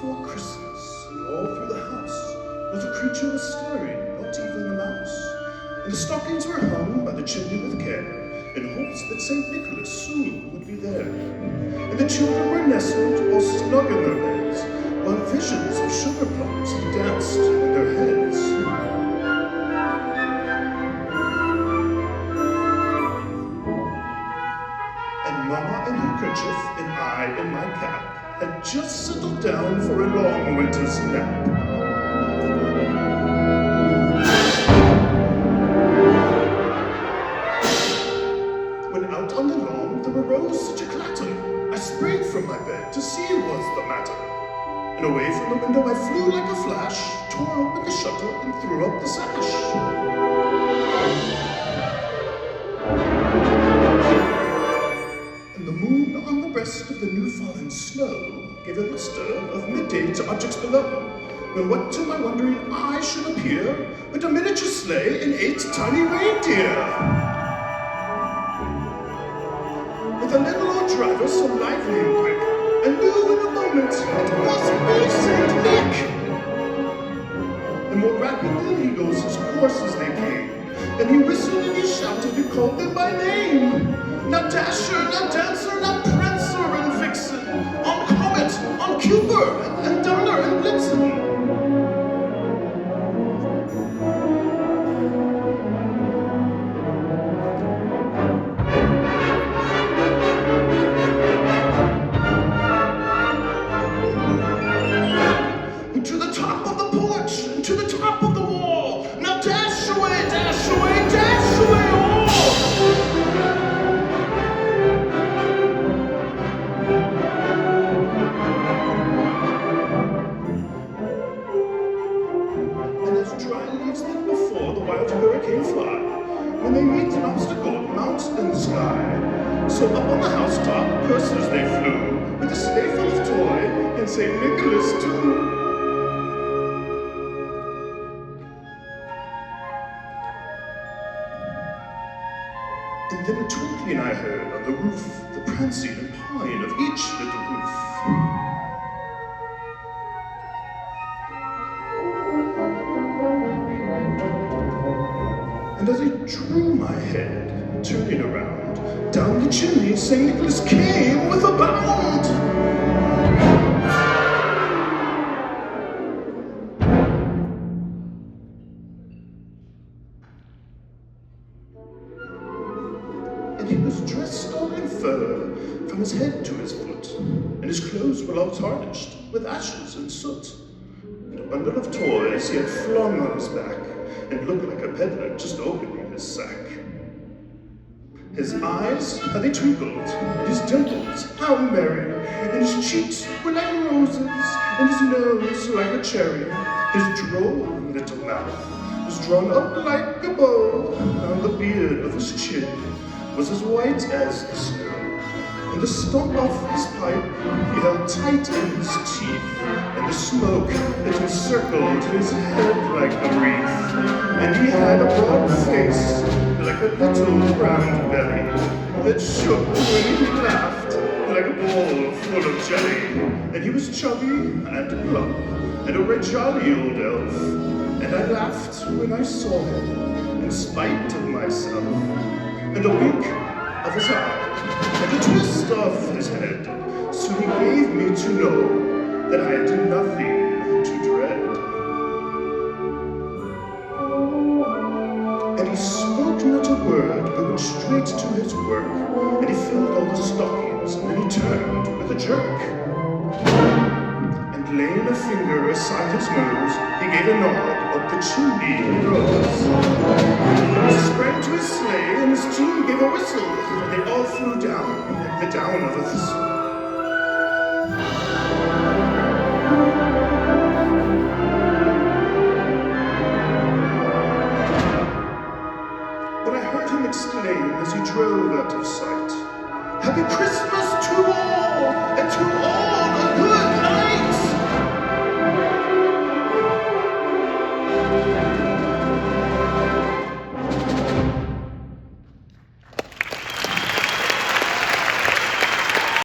before Christmas, and all through the house, not a creature was stirring, not even a mouse. And the stockings were hung by the chimney with care, in hopes that St. Nicholas soon would be there. And the children were nestled all snug in their beds, while visions of sugar plums danced in their heads. And Mama in her kerchief, and I in my cap, had just settled down for a long winter's nap. When out on the lawn there arose such a clatter, I sprang from my bed to see what's the matter. And away from the window I flew like a flash, tore open the shutter and threw up the sash. And the moon on the breast of the new-fallen snow gave a lustre of midday to objects below, when what to my wondering eye should appear but a miniature sleigh and 8 tiny reindeer. With a little old driver so lively and quick, I knew in a moment it must be St. Nick. And more rapid than eagles his coursers they came, and he whistled and he shouted and called them by name. Not Dasher, not Dancer, not Prancer and Vixen, on Comet, on Cupid, and Donner and Blitzen. To the top of the porch, to the top of the wall. Now dash away, dash away, dash away all. And as dry leaves that before the wild hurricane fly, when they meet an obstacle, mount in the sky. So up on the housetop, coursers they flew, with a sleigh full of toy, and St. Nicholas too. And then a twinkling I heard on the roof, the prancing and pawing of each little hoof. And as I drew my head, turning around, down the chimney St. Nicholas came with a bound. And he was dressed all in fur, from his head to his foot, and his clothes were all tarnished with ashes and soot. And a bundle of toys he had flung on his back, and looked like a peddler just opening his sack. His eyes, how they twinkled, and his dimples, how merry, and his cheeks were like roses, and his nose like a cherry. His droll little mouth was drawn up like a bow, and the beard of his chin was as white as the snow, and the stump of his pipe he held tight in his teeth, and the smoke that encircled his head like a wreath. And he had a broad face like a little round belly that shook when he laughed like a bowl full of jelly. And he was chubby and plump and a right jolly old elf, and I laughed when I saw him in spite of myself. And a wink of his eye, and a twist of his head, so he gave me to know that I had nothing to dread. And he spoke not a word, but went straight to his work, and he filled all the stockings, and then he turned with a jerk. And laying a finger aside his nose, he gave a nod up the chimney he rose. He sprang to his sleigh, and his team gave a whistle, and they all flew down like the down of a thistle. But I heard him exclaim as he drove out of sight, "Happy Christmas,